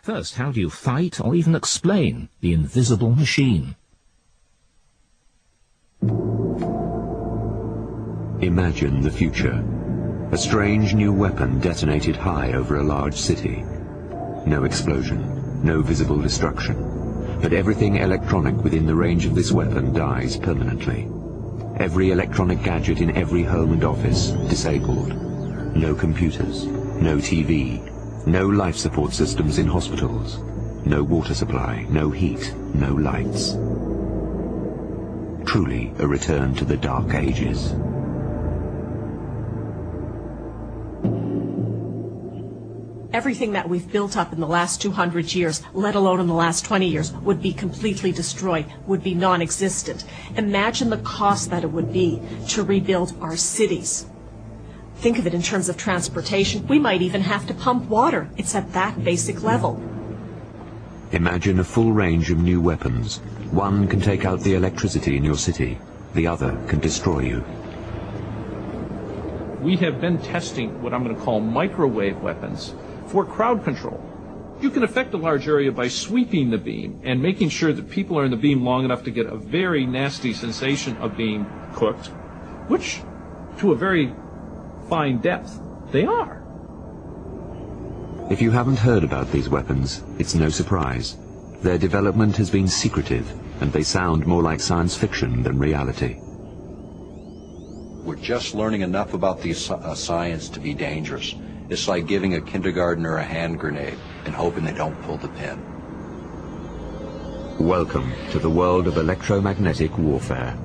First, how do you fight or even explain the invisible machine? Imagine the future. A strange new weapon detonated high over a large city. No explosion, no visible destruction, but everything electronic within the range of this weapon dies permanently. Every electronic gadget in every home and office disabled. No computers, no TV, no life support systems in hospitals, no water supply, no heat, no lights. Truly a return to the Dark Ages. Everything that we've built up in the last 200 years, let alone in the last 20 years, would be completely destroyed, would be non-existent. Imagine the cost that it would be to rebuild our cities. Think of it in terms of transportation. We might even have to pump water. It's at that basic level. Imagine a full range of new weapons. One can take out the electricity in your city. The other can destroy you. We have been testing what I'm going to call microwave weapons for crowd control. You can affect a large area by sweeping the beam and making sure that people are in the beam long enough to get a very nasty sensation of being cooked, which, to a very fine depth, they are. If you haven't heard about these weapons, it's no surprise. Their development has been secretive, and they sound more like science fiction than reality. We're just learning enough about the science to be dangerous. It's like giving a kindergartner a hand grenade and hoping they don't pull the pin. Welcome to the world of electromagnetic warfare.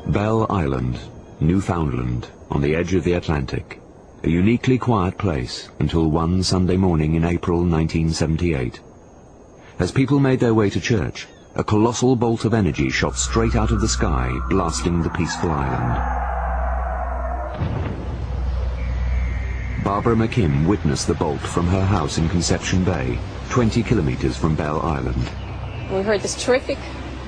Bell Island, Newfoundland, on the edge of the Atlantic. A uniquely quiet place until one Sunday morning in April 1978. As people made their way to church, a colossal bolt of energy shot straight out of the sky, blasting the peaceful island. Barbara McKim witnessed the bolt from her house in Conception Bay, 20 kilometers from Bell Island. We heard this terrific,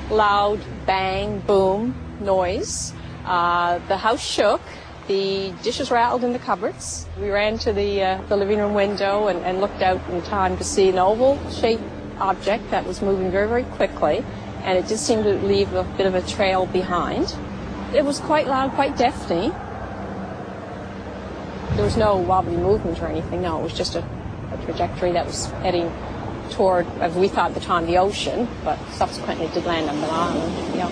loud bang, boom noise. The house shook. The dishes rattled in the cupboards. We ran to the living room window and looked out in time to see an oval-shaped object that was moving very, very quickly, and it just seemed to leave a bit of a trail behind. It was quite loud, quite deafening. There was no wobbly movement or anything, no, it was just a trajectory that was heading toward, as we thought at the time, the ocean, but subsequently it did land on the island, yeah.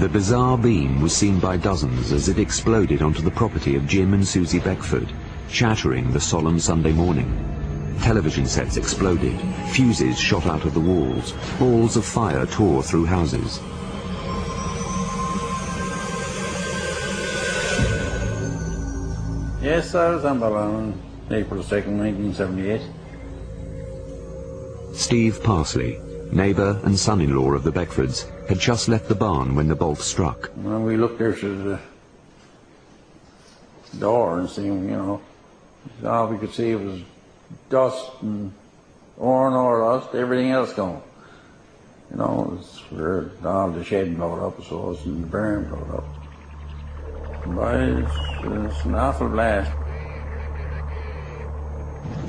The bizarre beam was seen by dozens as it exploded onto the property of Jim and Susie Beckford, shattering the solemn Sunday morning. Television sets exploded, fuses shot out of the walls, balls of fire tore through houses. Yes, I was on Bell Island, April 2nd, 1978. Steve Parsley, neighbour and son-in-law of the Beckfords, had just left the barn when the bolt struck. When we looked there through the door and seen, all we could see was dust and iron ore dust, everything else gone. It was where all the shed blowed up, so it was, and the barn blowed up. But it's an awful blast.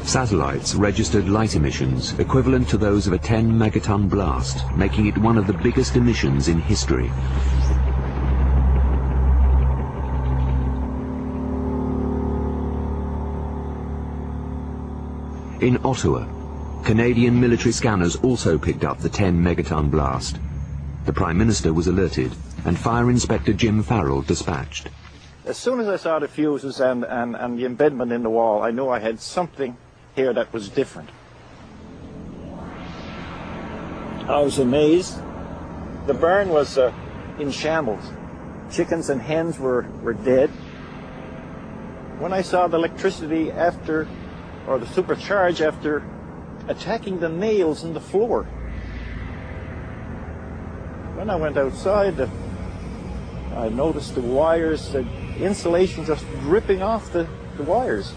Satellites registered light emissions equivalent to those of a 10-megaton blast, making it one of the biggest emissions in history. In Ottawa, Canadian military scanners also picked up the 10-megaton blast. The Prime Minister was alerted, and Fire Inspector Jim Farrell dispatched. As soon as I saw the fuses and the embedment in the wall, I knew I had something here that was different. I was amazed. The barn was in shambles. Chickens and hens were dead. When I saw the electricity after, or the supercharge after attacking the nails in the floor, when I went outside, I noticed the wires, the insulation just ripping off the wires.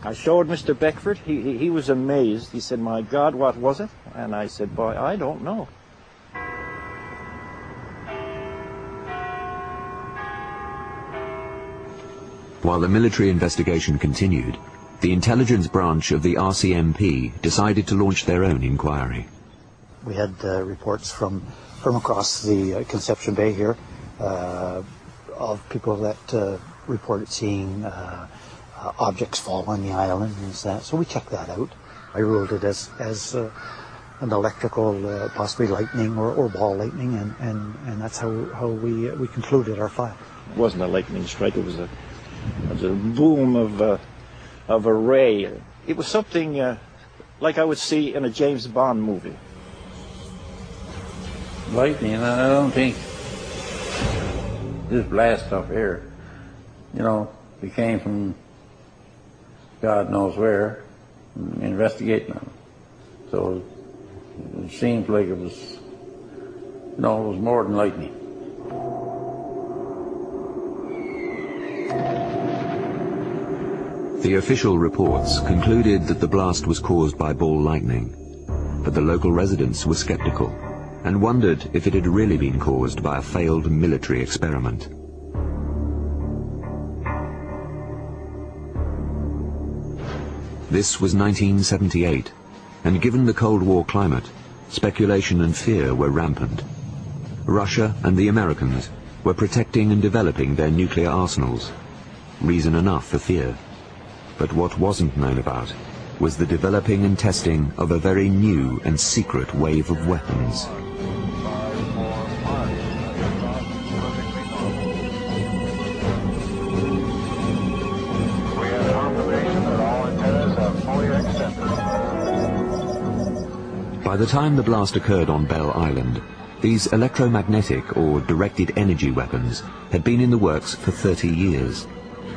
I showed Mr. Beckford. He was amazed. He said, "My God, what was it?" And I said, "Boy, I don't know." While the military investigation continued, the intelligence branch of the RCMP decided to launch their own inquiry. We had reports from across the Conception Bay here of people that reported seeing objects fall on the island and that. So we checked that out. I ruled it as an electrical, possibly lightning or ball lightning, and that's how we concluded our file. It wasn't a lightning strike. It was a boom of a ray. It was something like I would see in a James Bond movie. Lightning, I don't think this blast up here, you know, we came from God knows where, investigating them. So it seems like it was, you know, it was more than lightning. The official reports concluded that the blast was caused by ball lightning, but the local residents were skeptical and wondered if it had really been caused by a failed military experiment. This was 1978, and given the Cold War climate, speculation and fear were rampant. Russia and the Americans were protecting and developing their nuclear arsenals. Reason enough for fear. But what wasn't known about was the developing and testing of a very new and secret wave of weapons. By the time the blast occurred on Bell Island, these electromagnetic or directed energy weapons had been in the works for 30 years.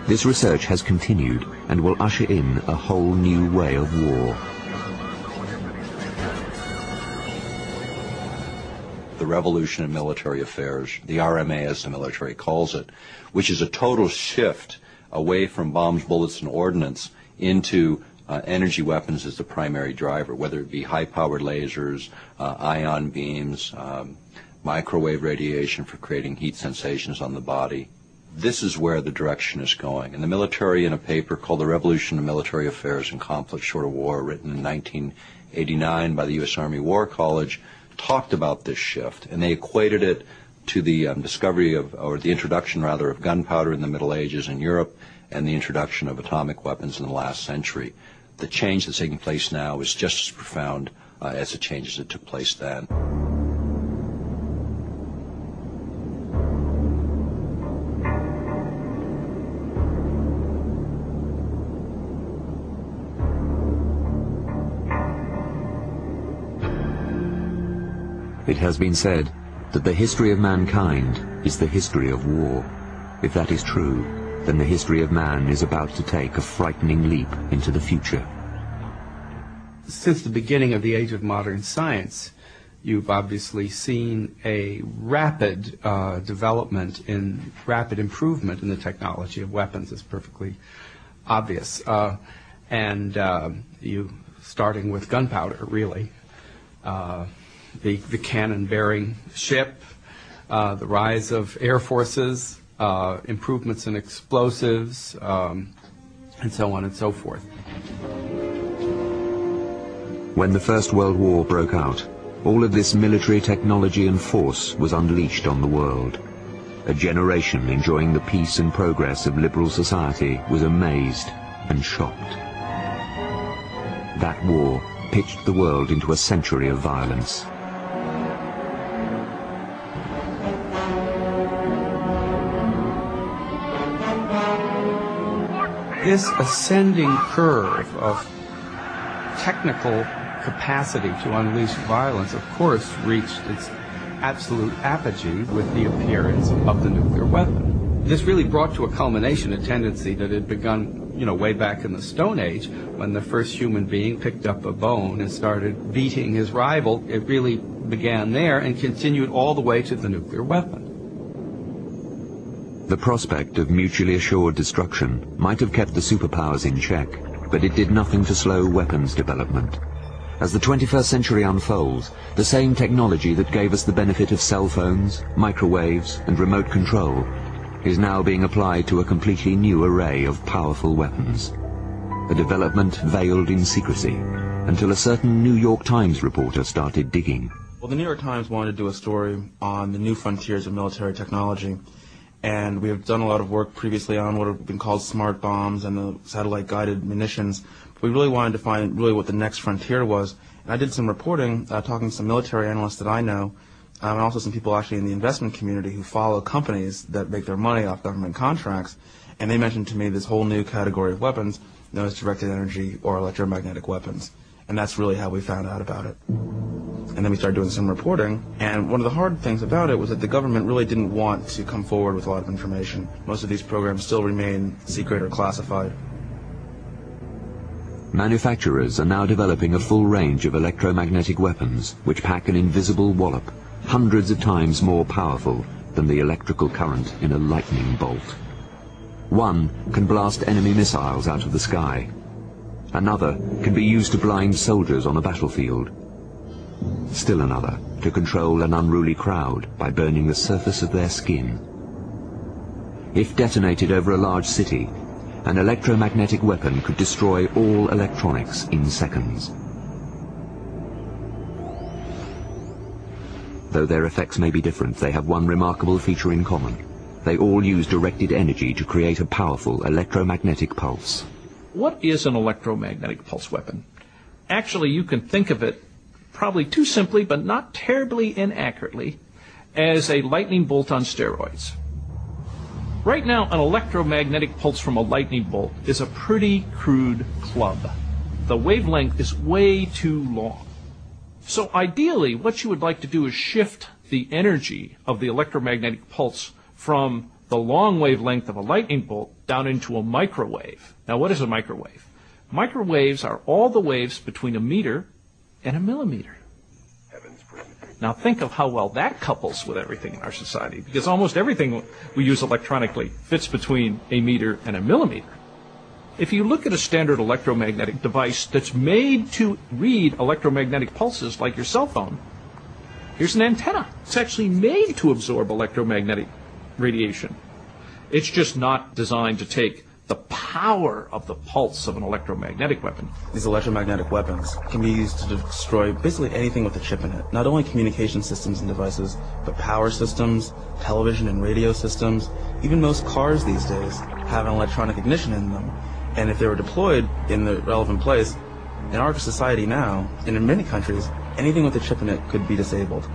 This research has continued and will usher in a whole new way of war. The revolution in military affairs, the RMA as the military calls it, which is a total shift away from bombs, bullets, and ordnance into energy weapons as the primary driver, whether it be high-powered lasers, ion beams, microwave radiation for creating heat sensations on the body. This is where the direction is going. And the military, in a paper called The Revolution of Military Affairs and Conflict Short of War, written in 1989 by the U.S. Army War College, talked about this shift, and they equated it to the discovery of, or the introduction rather, of gunpowder in the Middle Ages in Europe and the introduction of atomic weapons in the last century. The change that's taking place now is just as profound as the changes that took place then. It has been said that the history of mankind is the history of war. If that is true, then the history of man is about to take a frightening leap into the future. Since the beginning of the age of modern science, you've obviously seen a rapid development in rapid improvement in the technology of weapons. It's perfectly obvious. You starting with gunpowder, really. The cannon-bearing ship, the rise of air forces, improvements in explosives, and so on and so forth. When the First World War broke out, all of this military technology and force was unleashed on the world. A generation enjoying the peace and progress of liberal society was amazed and shocked. That war pitched the world into a century of violence. This ascending curve of technical capacity to unleash violence, of course, reached its absolute apogee with the appearance of the nuclear weapon. This really brought to a culmination a tendency that had begun, way back in the Stone Age, when the first human being picked up a bone and started beating his rival. It really began there and continued all the way to the nuclear weapon. The prospect of mutually assured destruction might have kept the superpowers in check, but it did nothing to slow weapons development. As the 21st century unfolds, the same technology that gave us the benefit of cell phones, microwaves, and remote control is now being applied to a completely new array of powerful weapons. A development veiled in secrecy, until a certain New York Times reporter started digging. Well, the New York Times wanted to do a story on the new frontiers of military technology, and we have done a lot of work previously on what have been called smart bombs and the satellite-guided munitions. We really wanted to find really what the next frontier was. And I did some reporting, talking to some military analysts that I know, and also some people actually in the investment community who follow companies that make their money off government contracts. And they mentioned to me this whole new category of weapons known as directed energy or electromagnetic weapons. And that's really how we found out about it. And then we started doing some reporting. And one of the hard things about it was that the government really didn't want to come forward with a lot of information. Most of these programs still remain secret or classified. Manufacturers are now developing a full range of electromagnetic weapons which pack an invisible wallop, hundreds of times more powerful than the electrical current in a lightning bolt. One can blast enemy missiles out of the sky. Another can be used to blind soldiers on a battlefield. Still another to control an unruly crowd by burning the surface of their skin. If detonated over a large city, an electromagnetic weapon could destroy all electronics in seconds. Though their effects may be different, they have one remarkable feature in common. They all use directed energy to create a powerful electromagnetic pulse. What is an electromagnetic pulse weapon? Actually, you can think of it, probably too simply, but not terribly inaccurately, as a lightning bolt on steroids. Right now, an electromagnetic pulse from a lightning bolt is a pretty crude club. The wavelength is way too long. So ideally, what you would like to do is shift the energy of the electromagnetic pulse from the long wavelength of a lightning bolt down into a microwave. Now, what is a microwave? Microwaves are all the waves between a meter and a millimeter. Now think of how well that couples with everything in our society, because almost everything we use electronically fits between a meter and a millimeter. If you look at a standard electromagnetic device that's made to read electromagnetic pulses like your cell phone, here's an antenna. It's actually made to absorb electromagnetic radiation. It's just not designed to take the power of the pulse of an electromagnetic weapon. These electromagnetic weapons can be used to destroy basically anything with a chip in it. Not only communication systems and devices, but power systems, television and radio systems. Even most cars these days have an electronic ignition in them. And if they were deployed in the relevant place, in our society now, and in many countries, anything with a chip in it could be disabled.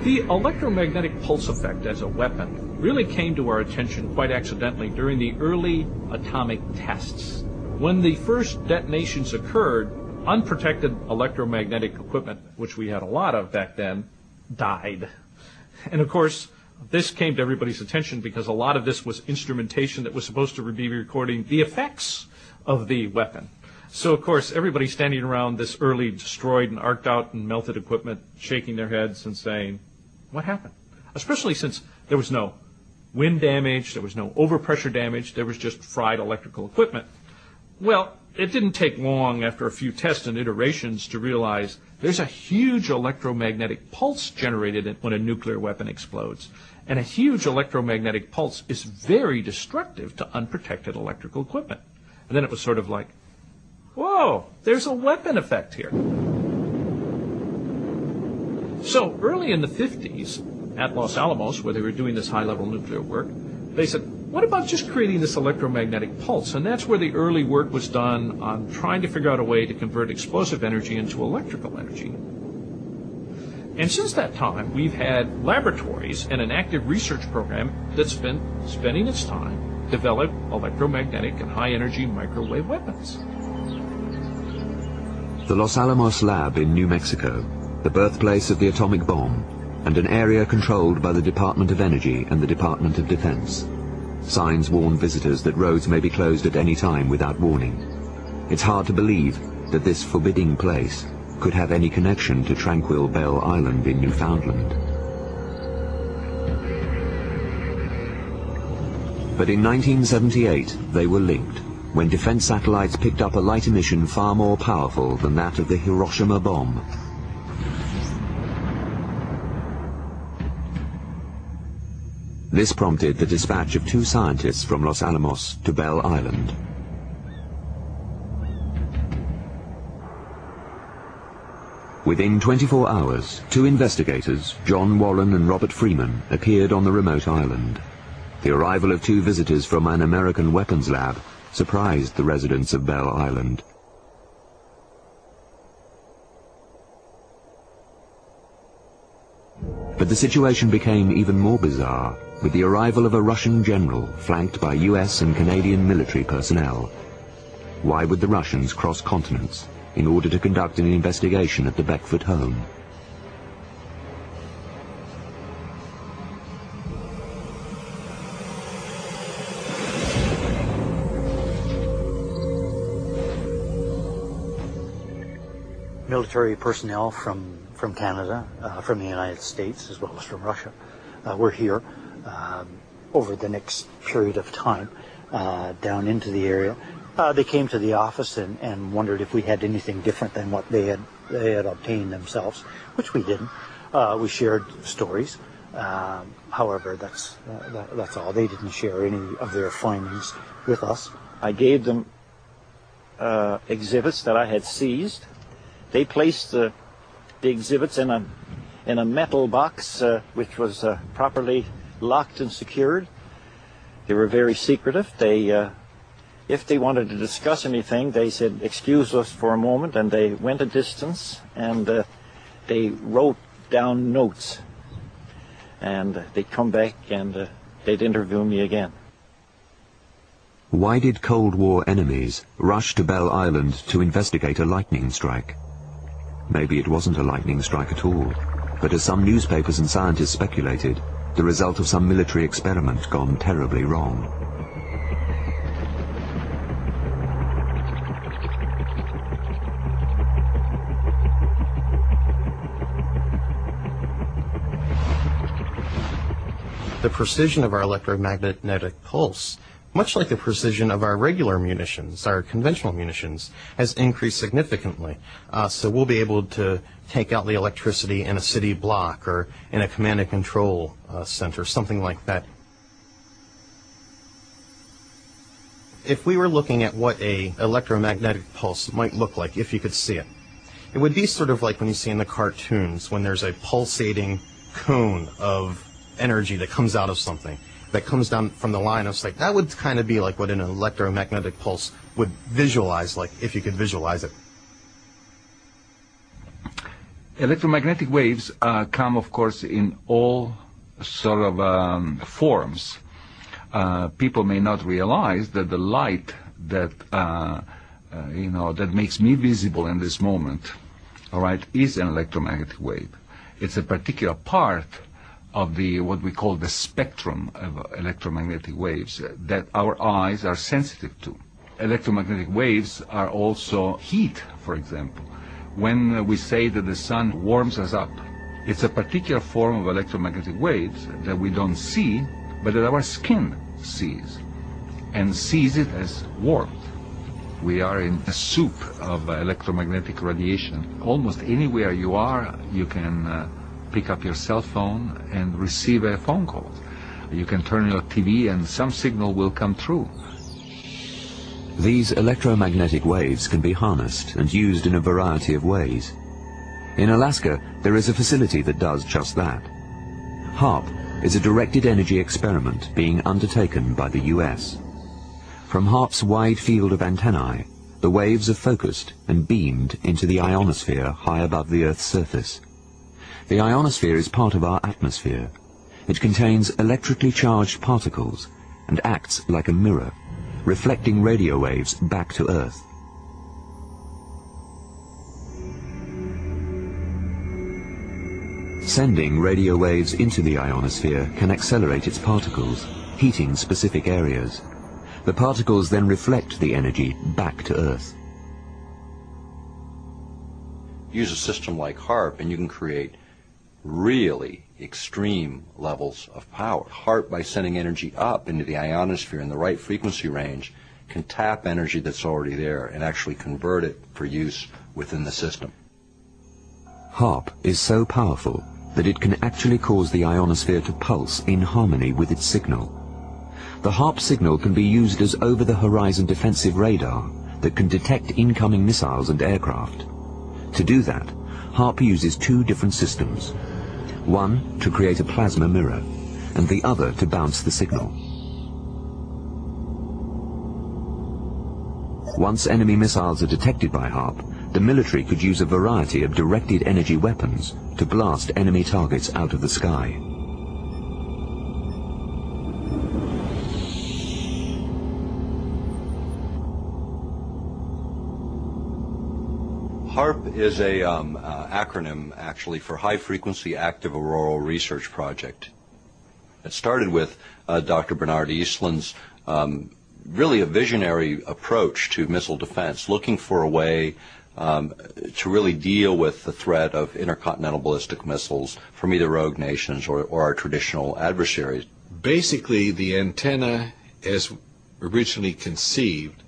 The electromagnetic pulse effect as a weapon really came to our attention quite accidentally during the early atomic tests. When the first detonations occurred, unprotected electromagnetic equipment, which we had a lot of back then, died. And of course, this came to everybody's attention because a lot of this was instrumentation that was supposed to be recording the effects of the weapon. So, of course, everybody standing around this early destroyed and arced out and melted equipment, shaking their heads and saying, what happened? Especially since there was no wind damage, there was no overpressure damage, there was just fried electrical equipment. Well, it didn't take long after a few tests and iterations to realize there's a huge electromagnetic pulse generated when a nuclear weapon explodes. And a huge electromagnetic pulse is very destructive to unprotected electrical equipment. And then it was sort of like, whoa, there's a weapon effect here. So early in the 50s, at Los Alamos, where they were doing this high-level nuclear work, they said, what about just creating this electromagnetic pulse? And that's where the early work was done on trying to figure out a way to convert explosive energy into electrical energy. And since that time, we've had laboratories and an active research program that's been spending its time developing electromagnetic and high-energy microwave weapons. The Los Alamos lab in New Mexico, the birthplace of the atomic bomb, and an area controlled by the Department of Energy and the Department of Defense. Signs warn visitors that roads may be closed at any time without warning. It's hard to believe that this forbidding place could have any connection to tranquil Bell Island in Newfoundland. But in 1978, they were linked, when defense satellites picked up a light emission far more powerful than that of the Hiroshima bomb. This prompted the dispatch of 2 scientists from Los Alamos to Bell Island. Within 24 hours, 2 investigators, John Warren and Robert Freeman, appeared on the remote island. The arrival of 2 visitors from an American weapons lab surprised the residents of Bell Island. But the situation became even more bizarre with the arrival of a Russian general flanked by US and Canadian military personnel. Why would the Russians cross continents in order to conduct an investigation at the Beckford home? Military personnel from Canada, from the United States, as well as from Russia, were here over the next period of time down into the area. They came to the office and wondered if we had anything different than what they had obtained themselves, which we didn't. We shared stories. However, that's all. They didn't share any of their findings with us. I gave them exhibits that I had seized. They placed the exhibits in a metal box which was properly locked and secured. They were very secretive. If they wanted to discuss anything, they said, "Excuse us for a moment," and they went a distance and they wrote down notes. And they'd come back and they'd interview me again. Why did Cold War enemies rush to Bell Island to investigate a lightning strike? Maybe it wasn't a lightning strike at all, but as some newspapers and scientists speculated, the result of some military experiment gone terribly wrong. The precision of our electromagnetic pulse, much like the precision of our regular munitions, our conventional munitions, has increased significantly. So we'll be able to take out the electricity in a city block or in a command and control center, something like that. If we were looking at what an electromagnetic pulse might look like, if you could see it, it would be sort of like when you see in the cartoons when there's a pulsating cone of energy that comes out of something, that comes down from the line of sight. That would kind of be like what an electromagnetic pulse would visualize like, if you could visualize it. Electromagnetic waves come, of course, in all sort of forms. People may not realize that the light that that makes me visible in this moment, all right, is an electromagnetic wave. It's a particular part of the what we call the spectrum of electromagnetic waves that our eyes are sensitive to. Electromagnetic waves are also heat, for example. When we say that the sun warms us up, it's a particular form of electromagnetic waves that we don't see, but that our skin sees, and sees it as warmth. We are in a soup of electromagnetic radiation. Almost anywhere you are, you can pick up your cell phone and receive a phone call. You can turn your TV and some signal will come through. These electromagnetic waves can be harnessed and used in a variety of ways. In Alaska, there is a facility that does just that. H.A.A.R.P is a directed energy experiment being undertaken by the US. From H.A.A.R.P's wide field of antennae, the waves are focused and beamed into the ionosphere high above the Earth's surface. The ionosphere is part of our atmosphere. It contains electrically charged particles and acts like a mirror, reflecting radio waves back to Earth. Sending radio waves into the ionosphere can accelerate its particles, heating specific areas. The particles then reflect the energy back to Earth. use a system like H.A.R.P and you can create really extreme levels of power. H.A.R.P, by sending energy up into the ionosphere in the right frequency range, can tap energy that's already there and actually convert it for use within the system. H.A.R.P is so powerful that it can actually cause the ionosphere to pulse in harmony with its signal. The H.A.R.P signal can be used as over-the-horizon defensive radar that can detect incoming missiles and aircraft. To do that, H.A.R.P uses two different systems. One to create a plasma mirror, and the other to bounce the signal. Once enemy missiles are detected by H.A.R.P, the military could use a variety of directed energy weapons to blast enemy targets out of the sky. H.A.R.P is a acronym actually for High Frequency Active Auroral Research Project. It started with Dr. Bernard Eastland's really a visionary approach to missile defense, looking for a way to really deal with the threat of intercontinental ballistic missiles from either rogue nations or our traditional adversaries. Basically, the antenna, as originally conceived,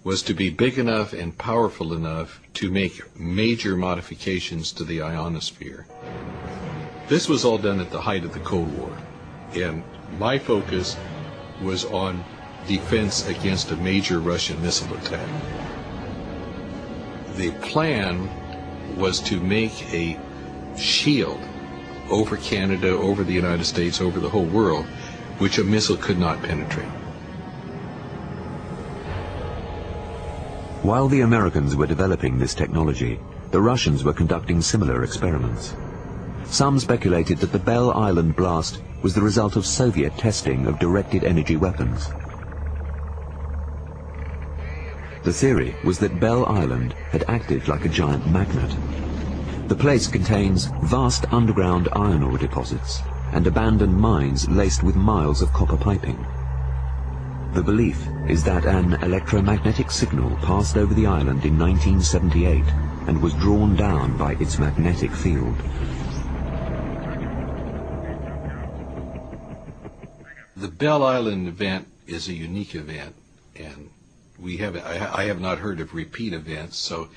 was to be big enough and powerful enough to make major modifications to the ionosphere. This was all done at the height of the Cold War, and my focus was on defense against a major Russian missile attack. The plan was to make a shield over Canada, over the United States, over the whole world, which a missile could not penetrate. While the Americans were developing this technology, the Russians were conducting similar experiments. Some speculated that the Belle Island blast was the result of Soviet testing of directed energy weapons. The theory was that Belle Island had acted like a giant magnet. The place contains vast underground iron ore deposits and abandoned mines laced with miles of copper piping. The belief is that an electromagnetic signal passed over the island in 1978 and was drawn down by its magnetic field. The Belle Island event is a unique event, and I have not heard of repeat events, so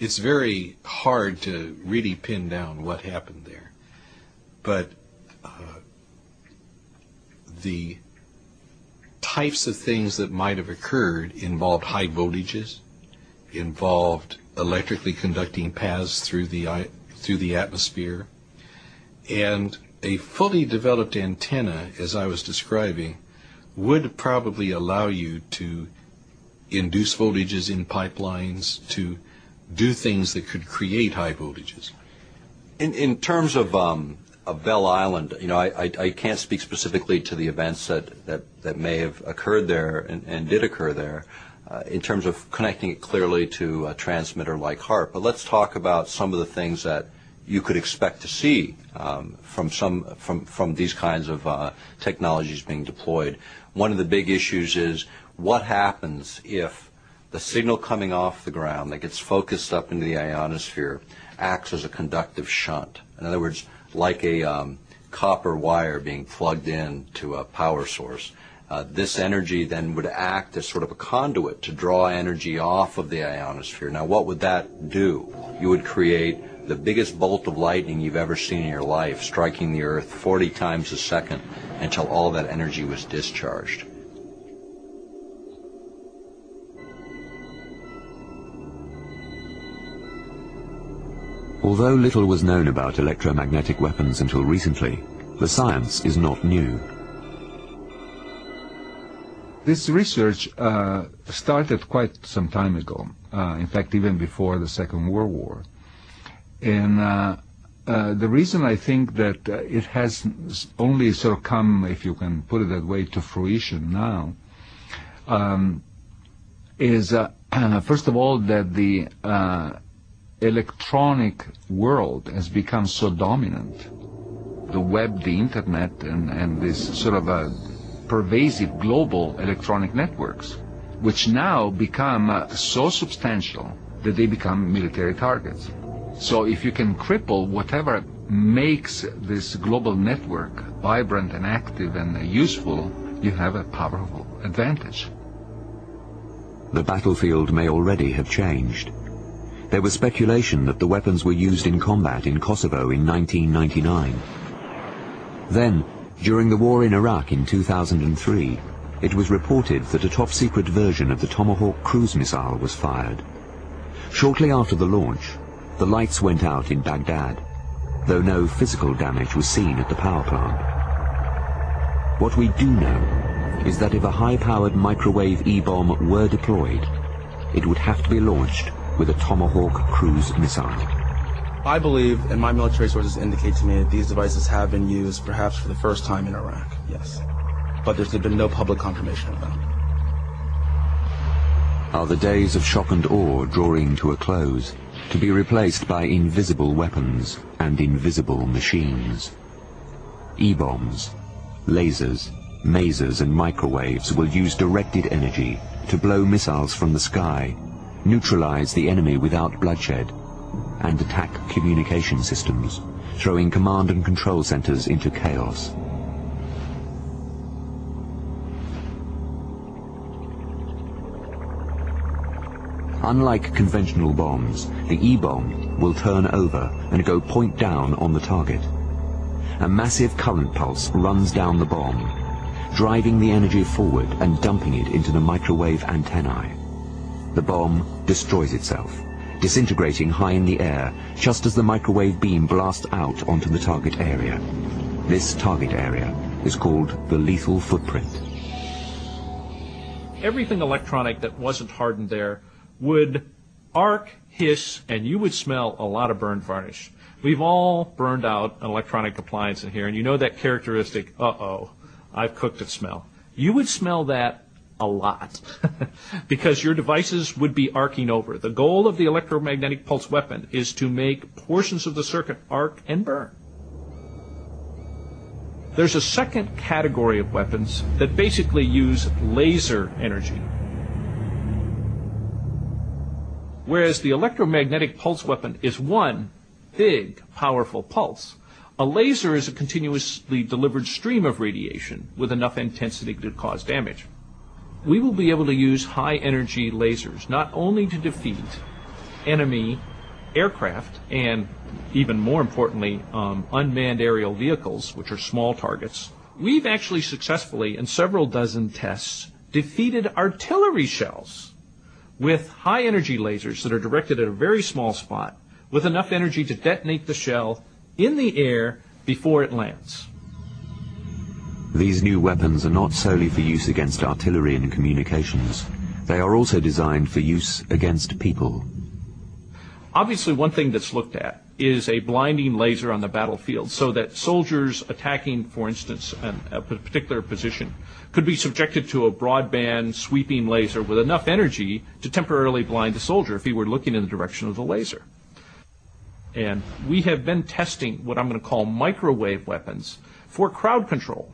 it's very hard to really pin down what happened there. But the types of things that might have occurred involved high voltages, involved electrically conducting paths through the atmosphere, and a fully developed antenna, as I was describing, would probably allow you to induce voltages in pipelines, to do things that could create high voltages. In terms of Belle Island, you know, I can't speak specifically to the events that may have occurred there and did occur there in terms of connecting it clearly to a transmitter like H.A.R.P. But let's talk about some of the things that you could expect to see from these kinds of technologies being deployed. One of the big issues is what happens if the signal coming off the ground that gets focused up into the ionosphere acts as a conductive shunt. In other words, like a copper wire being plugged in to a power source. This energy then would act as sort of a conduit to draw energy off of the ionosphere. Now, what would that do? You would create the biggest bolt of lightning you've ever seen in your life, striking the Earth 40 times a second until all that energy was discharged. Although little was known about electromagnetic weapons until recently, the science is not new. This research started quite some time ago, in fact even before the Second World War. And the reason I think that it has only sort of come, if you can put it that way, to fruition now, is first of all that the electronic world has become so dominant. The web, the internet, and this sort of a pervasive global electronic networks, which now become so substantial that they become military targets. So if you can cripple whatever makes this global network vibrant and active and useful, you have a powerful advantage. The battlefield may already have changed. There was speculation that the weapons were used in combat in Kosovo in 1999. Then, during the war in Iraq in 2003, it was reported that a top-secret version of the Tomahawk cruise missile was fired. Shortly after the launch, the lights went out in Baghdad, though no physical damage was seen at the power plant. What we do know is that if a high-powered microwave E-bomb were deployed, it would have to be launched with a Tomahawk cruise missile. I believe, and my military sources indicate to me, that these devices have been used perhaps for the first time in Iraq, yes. But there's been no public confirmation of that. Are the days of shock and awe drawing to a close, to be replaced by invisible weapons and invisible machines? E-bombs, lasers, masers and microwaves will use directed energy to blow missiles from the sky, neutralize the enemy without bloodshed, and attack communication systems, throwing command and control centers into chaos. Unlike conventional bombs, the E-bomb will turn over and go point down on the target. A massive current pulse runs down the bomb, driving the energy forward and dumping it into the microwave antennae. The bomb destroys itself, disintegrating high in the air just as the microwave beam blasts out onto the target area. This target area is called the lethal footprint. Everything electronic that wasn't hardened there would arc, hiss, and you would smell a lot of burned varnish. We've all burned out an electronic appliance in here, and you know that characteristic, uh-oh, I've cooked it smell. You would smell that a lot because your devices would be arcing over. The goal of the electromagnetic pulse weapon is to make portions of the circuit arc and burn. There's a second category of weapons that basically use laser energy. Whereas the electromagnetic pulse weapon is one big, powerful pulse, a laser is a continuously delivered stream of radiation with enough intensity to cause damage. We will be able to use high-energy lasers not only to defeat enemy aircraft and, even more importantly, unmanned aerial vehicles, which are small targets. We've actually successfully, in several dozen tests, defeated artillery shells with high-energy lasers that are directed at a very small spot with enough energy to detonate the shell in the air before it lands. These new weapons are not solely for use against artillery and communications. They are also designed for use against people. Obviously, one thing that's looked at is a blinding laser on the battlefield so that soldiers attacking, for instance, a particular position could be subjected to a broadband sweeping laser with enough energy to temporarily blind the soldier if he were looking in the direction of the laser. And we have been testing what I'm going to call microwave weapons for crowd control.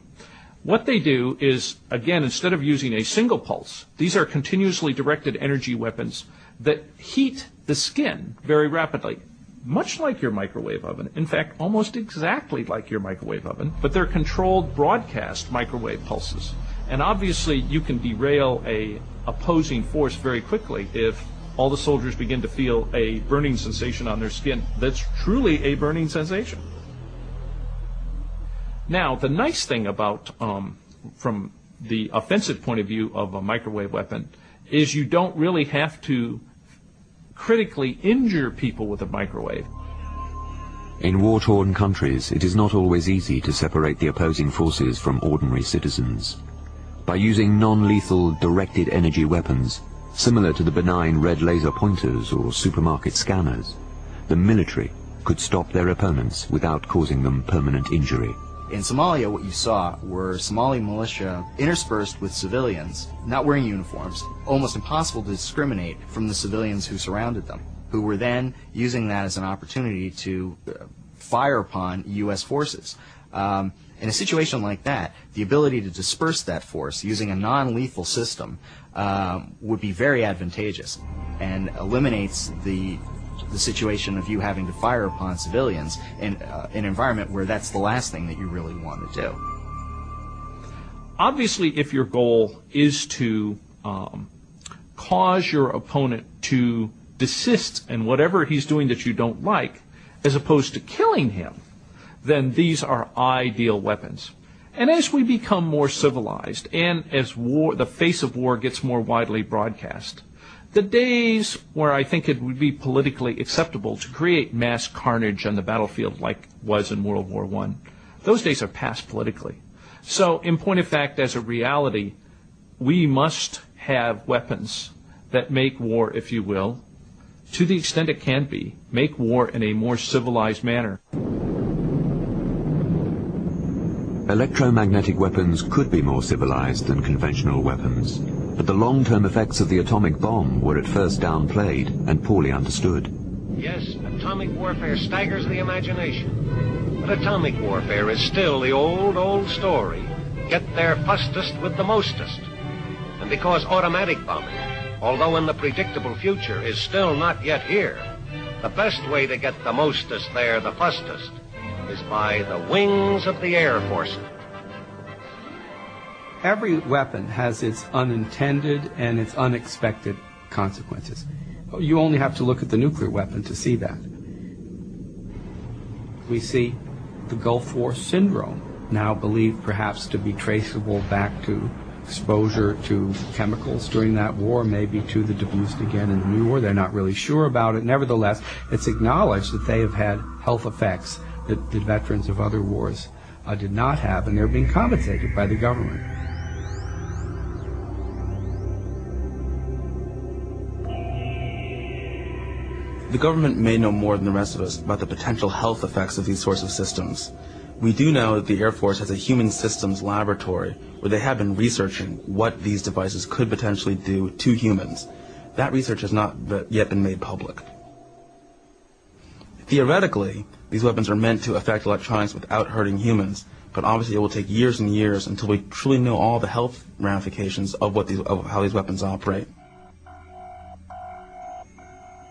What they do is, again, instead of using a single pulse, these are continuously directed energy weapons that heat the skin very rapidly, much like your microwave oven. In fact, almost exactly like your microwave oven, but they're controlled broadcast microwave pulses. And obviously, you can derail a opposing force very quickly if all the soldiers begin to feel a burning sensation on their skin. That's truly a burning sensation. Now, the nice thing about, from the offensive point of view of a microwave weapon, is you don't really have to critically injure people with a microwave. In war-torn countries, it is not always easy to separate the opposing forces from ordinary citizens. By using non-lethal directed energy weapons, similar to the benign red laser pointers or supermarket scanners, the military could stop their opponents without causing them permanent injury. In Somalia, what you saw were Somali militia interspersed with civilians, not wearing uniforms, almost impossible to discriminate from the civilians who surrounded them, who were then using that as an opportunity to fire upon U.S. forces. In a situation like that, the ability to disperse that force using a non-lethal system would be very advantageous and eliminates the the situation of you having to fire upon civilians in an environment where that's the last thing that you really want to do. Obviously, if your goal is to cause your opponent to desist in whatever he's doing that you don't like, as opposed to killing him, then these are ideal weapons. And as we become more civilized, and as the face of war gets more widely broadcast, the days where I think it would be politically acceptable to create mass carnage on the battlefield like was in World War I, those days are past politically. So, in point of fact, as a reality, we must have weapons that make war, if you will, to the extent it can be, make war in a more civilized manner. Electromagnetic weapons could be more civilized than conventional weapons, but the long-term effects of the atomic bomb were at first downplayed and poorly understood. Yes, atomic warfare staggers the imagination, but atomic warfare is still the old story. Get there fastest with the mostest. And because automatic bombing, although in the predictable future, is still not yet here, the best way to get the mostest there the fastest is by the wings of the Air Force. Every weapon has its unintended and its unexpected consequences. You only have to look at the nuclear weapon to see that. We see the Gulf War syndrome, now believed perhaps to be traceable back to exposure to chemicals during that war, maybe to the abused again in the new war. They're not really sure about it. Nevertheless, it's acknowledged that they have had health effects that the veterans of other wars did not have, and they're being compensated by the government. The government may know more than the rest of us about the potential health effects of these sorts of systems. We do know that the Air Force has a human systems laboratory where they have been researching what these devices could potentially do to humans. That research has not yet been made public. Theoretically, these weapons are meant to affect electronics without hurting humans, but obviously it will take years and years until we truly know all the health ramifications of how these weapons operate.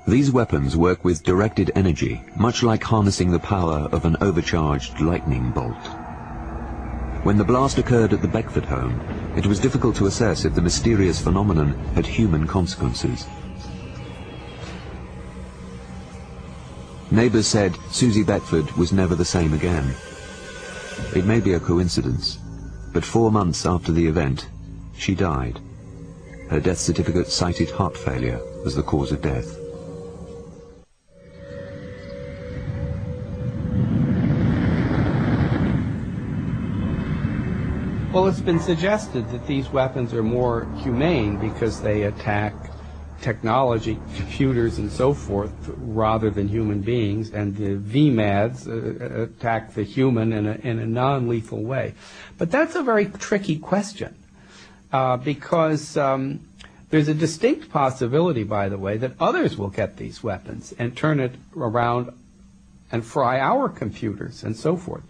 These weapons work with directed energy, much like harnessing the power of an overcharged lightning bolt. When the blast occurred at the Beckford home, it was difficult to assess if the mysterious phenomenon had human consequences. Neighbors said Susie Beckford was never the same again. It may be a coincidence, but 4 months after the event, she died. Her death certificate cited heart failure as the cause of death. Well, it's been suggested that these weapons are more humane because they attack technology, computers and so forth, rather than human beings, and the VMADs attack the human in a non-lethal way. But that's a very tricky question because there's a distinct possibility, by the way, that others will get these weapons and turn it around and fry our computers and so forth.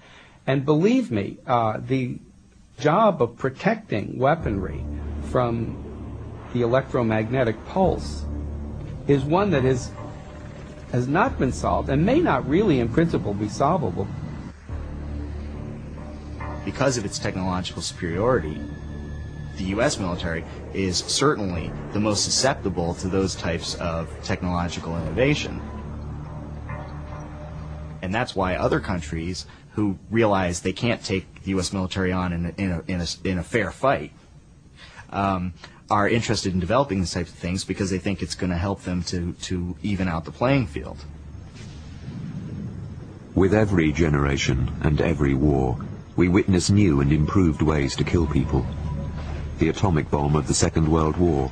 And believe me, the job of protecting weaponry from the electromagnetic pulse is one that has not been solved and may not really in principle be solvable. Because of its technological superiority, the U.S. military is certainly the most susceptible to those types of technological innovation. And that's why other countries who realize they can't take the U.S. military on in a fair fight are interested in developing these types of things because they think it's going to help them to even out the playing field. With every generation and every war, we witness new and improved ways to kill people. The atomic bomb of the Second World War,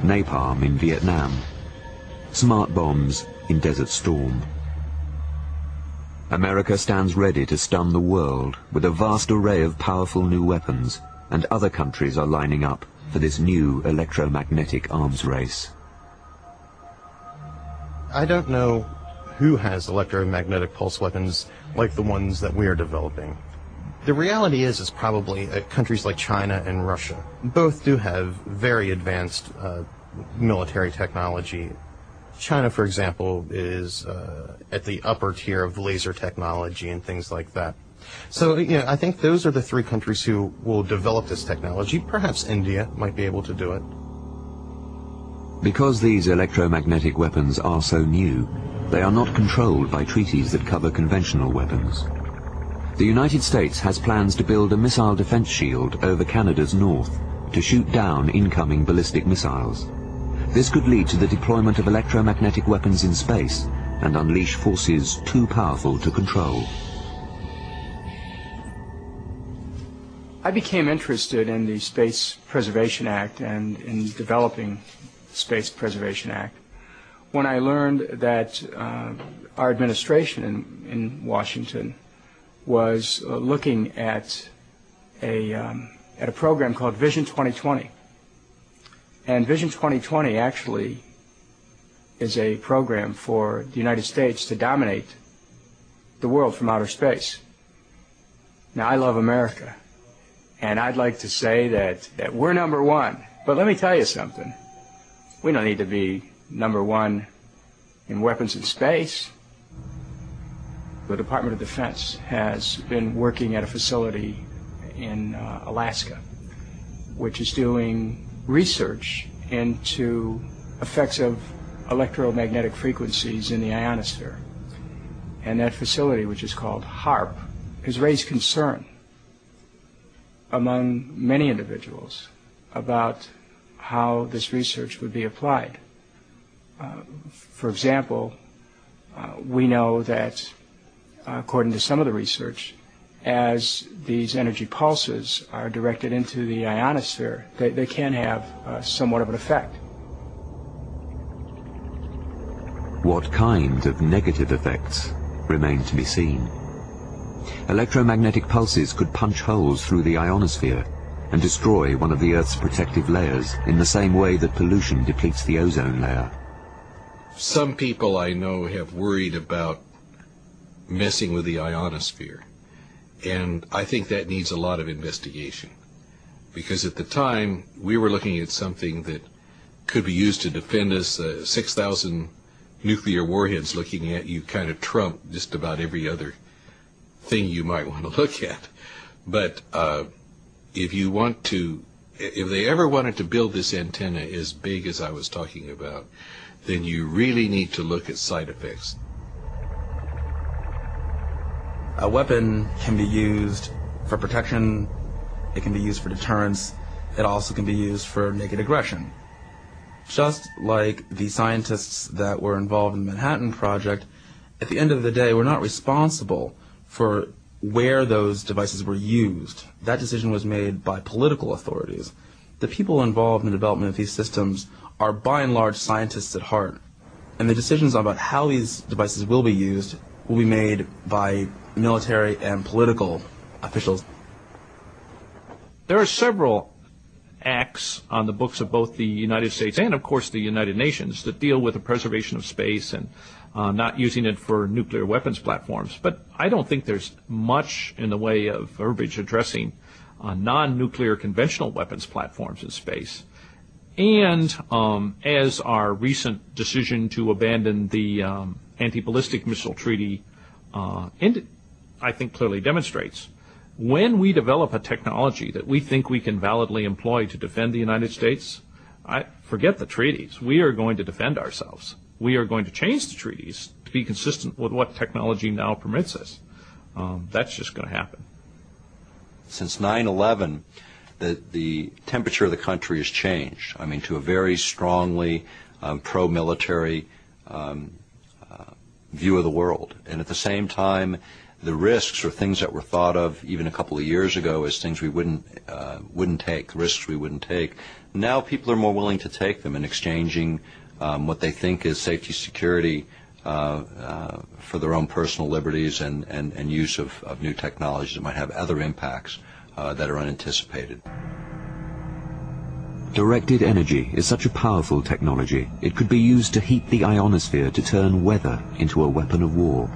napalm in Vietnam, smart bombs in Desert Storm. America stands ready to stun the world with a vast array of powerful new weapons, and other countries are lining up for this new electromagnetic arms race. I don't know who has electromagnetic pulse weapons like the ones that we are developing. The reality is probably countries like China and Russia. Both do have very advanced military technology. China, for example, is at the upper tier of laser technology and things like that. So, I think those are the three countries who will develop this technology. Perhaps India might be able to do it. Because these electromagnetic weapons are so new, they are not controlled by treaties that cover conventional weapons. The United States has plans to build a missile defense shield over Canada's north to shoot down incoming ballistic missiles. This could lead to the deployment of electromagnetic weapons in space and unleash forces too powerful to control. I became interested in the Space Preservation Act and in developing the Space Preservation Act when I learned that our administration in Washington was looking at a program called Vision 2020. And Vision 2020 actually is a program for the United States to dominate the world from outer space. Now, I love America, and I'd like to say that we're number one. But let me tell you something. We don't need to be number one in weapons in space. The Department of Defense has been working at a facility in Alaska, which is doing research into effects of electromagnetic frequencies in the ionosphere. And that facility, which is called H.A.A.R.P, has raised concern among many individuals about how this research would be applied. For example, we know that, according to some of the research, as these energy pulses are directed into the ionosphere, they can have somewhat of an effect. What kind of negative effects remain to be seen. Electromagnetic pulses could punch holes through the ionosphere and destroy one of the Earth's protective layers in the same way that pollution depletes the ozone layer. Some people I know have worried about messing with the ionosphere. And I think that needs a lot of investigation, because at the time we were looking at something that could be used to defend us. 6,000 nuclear warheads looking at you kind of trump just about every other thing you might want to look at. But if they ever wanted to build this antenna as big as I was talking about, then you really need to look at side effects. A weapon can be used for protection, it can be used for deterrence, it also can be used for naked aggression. Just like the scientists that were involved in the Manhattan Project, at the end of the day, we're not responsible for where those devices were used. That decision was made by political authorities. The people involved in the development of these systems are by and large scientists at heart, and the decisions about how these devices will be used will be made by military and political officials. There are several acts on the books of both the United States and, of course, the United Nations that deal with the preservation of space and not using it for nuclear weapons platforms. But I don't think there's much in the way of verbiage addressing non-nuclear conventional weapons platforms in space. And as our recent decision to abandon the anti-ballistic missile treaty I think clearly demonstrates, when we develop a technology that we think we can validly employ to defend the United States, forget the treaties. We are going to defend ourselves. We are going to change the treaties to be consistent with what technology now permits us. That's just going to happen. Since 9/11, the temperature of the country has changed. I mean, to a very strongly pro-military view of the world. And at the same time, the risks or things that were thought of even a couple of years ago as things we wouldn't take, risks we wouldn't take, now people are more willing to take them in exchanging what they think is safety, security for their own personal liberties and use of new technologies that might have other impacts that are unanticipated. Directed energy is such a powerful technology, it could be used to heat the ionosphere to turn weather into a weapon of war.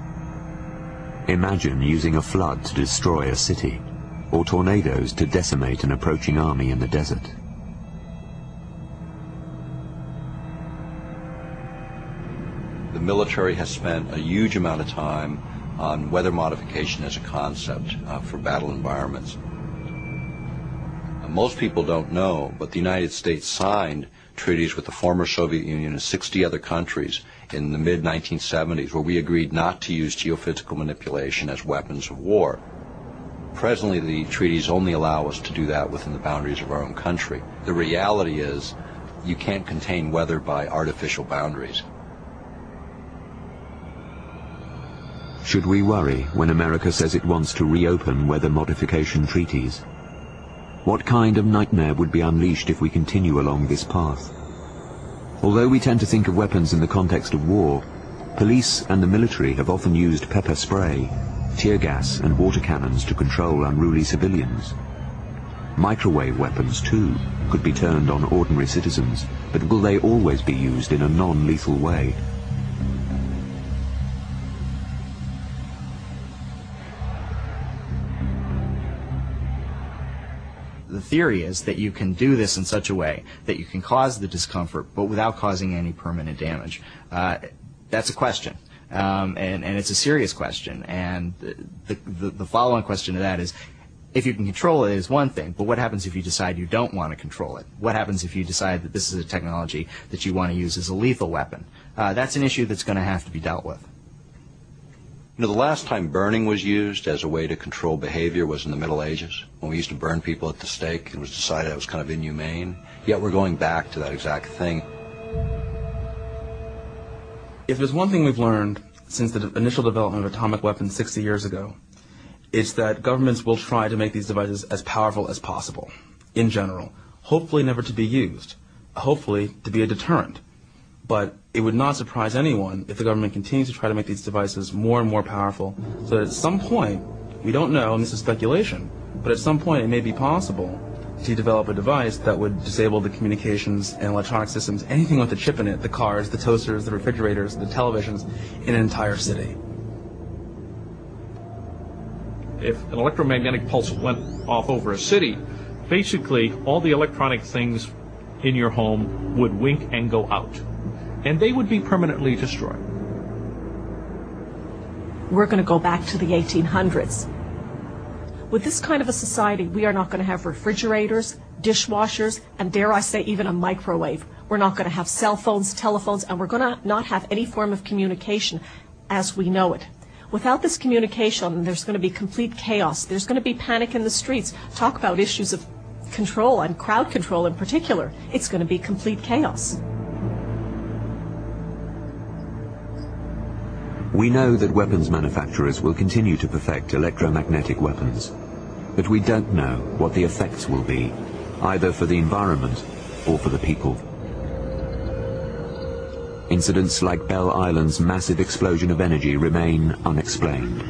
Imagine using a flood to destroy a city, or tornadoes to decimate an approaching army in the desert. The military has spent a huge amount of time on weather modification as a concept for battle environments. Most people don't know, but the United States signed treaties with the former Soviet Union and 60 other countries in the mid-1970s where we agreed not to use geophysical manipulation as weapons of war. Presently, the treaties only allow us to do that within the boundaries of our own country. The reality is you can't contain weather by artificial boundaries. Should we worry when America says it wants to reopen weather modification treaties? What kind of nightmare would be unleashed if we continue along this path? Although we tend to think of weapons in the context of war, police and the military have often used pepper spray, tear gas and water cannons to control unruly civilians. Microwave weapons, too, could be turned on ordinary citizens, but will they always be used in a non-lethal way? The theory is that you can do this in such a way that you can cause the discomfort, but without causing any permanent damage. That's a question, and it's a serious question. And the follow-on question to that is, if you can control it is one thing, but what happens if you decide you don't want to control it? What happens if you decide that this is a technology that you want to use as a lethal weapon? That's an issue that's going to have to be dealt with. You know, the last time burning was used as a way to control behavior was in the Middle Ages, when we used to burn people at the stake. It was decided it was kind of inhumane. Yet we're going back to that exact thing. If there's one thing we've learned since the initial development of atomic weapons 60 years ago, it's that governments will try to make these devices as powerful as possible, in general. Hopefully never to be used. Hopefully to be a deterrent. But it would not surprise anyone if the government continues to try to make these devices more and more powerful, so that at some point, we don't know, and this is speculation, but at some point it may be possible to develop a device that would disable the communications and electronic systems, anything with a chip in it, the cars, the toasters, the refrigerators, the televisions, in an entire city. If an electromagnetic pulse went off over a city, basically all the electronic things in your home would wink and go out, and they would be permanently destroyed. We're going to go back to the 1800s. With this kind of a society, we are not going to have refrigerators, dishwashers, and dare I say even a microwave. We're not going to have cell phones, telephones, and we're going to not have any form of communication as we know it. Without this communication, there's going to be complete chaos. There's going to be panic in the streets. Talk about issues of control and crowd control in particular. It's going to be complete chaos. We know that weapons manufacturers will continue to perfect electromagnetic weapons, but we don't know what the effects will be, either for the environment or for the people. Incidents like Bell Island's massive explosion of energy remain unexplained.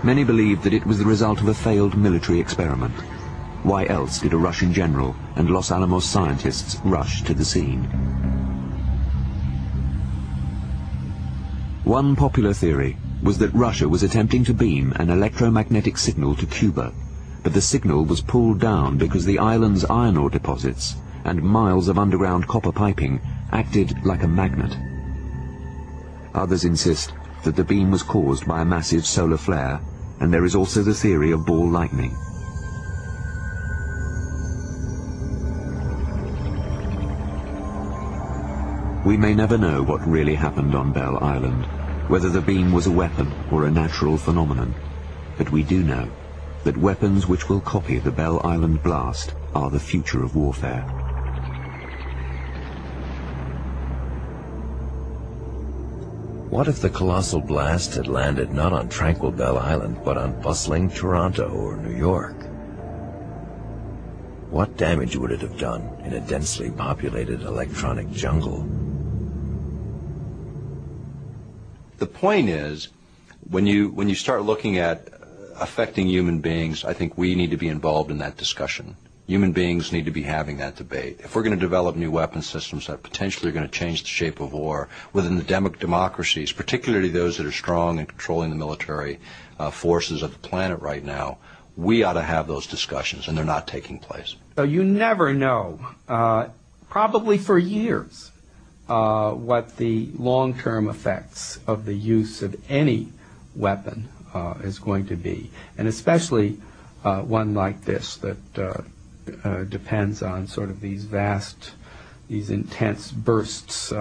Many believe that it was the result of a failed military experiment. Why else did a Russian general and Los Alamos scientists rush to the scene? One popular theory was that Russia was attempting to beam an electromagnetic signal to Cuba, but the signal was pulled down because the island's iron ore deposits and miles of underground copper piping acted like a magnet. Others insist that the beam was caused by a massive solar flare, and there is also the theory of ball lightning. We may never know what really happened on Bell Island, whether the beam was a weapon or a natural phenomenon, but we do know that weapons which will copy the Bell Island blast are the future of warfare. What if the colossal blast had landed not on tranquil Bell Island, but on bustling Toronto or New York? What damage would it have done in a densely populated electronic jungle? The point is, when you start looking at affecting human beings, I think we need to be involved in that discussion. Human beings need to be having that debate. If we're going to develop new weapon systems that potentially are going to change the shape of war within the democracies, particularly those that are strong in controlling the military forces of the planet right now, we ought to have those discussions, and they're not taking place. So you never know probably for years, what the long-term effects of the use of any weapon is going to be, and especially one like this that depends on sort of these intense bursts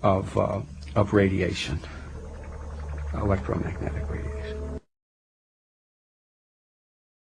of radiation, electromagnetic radiation.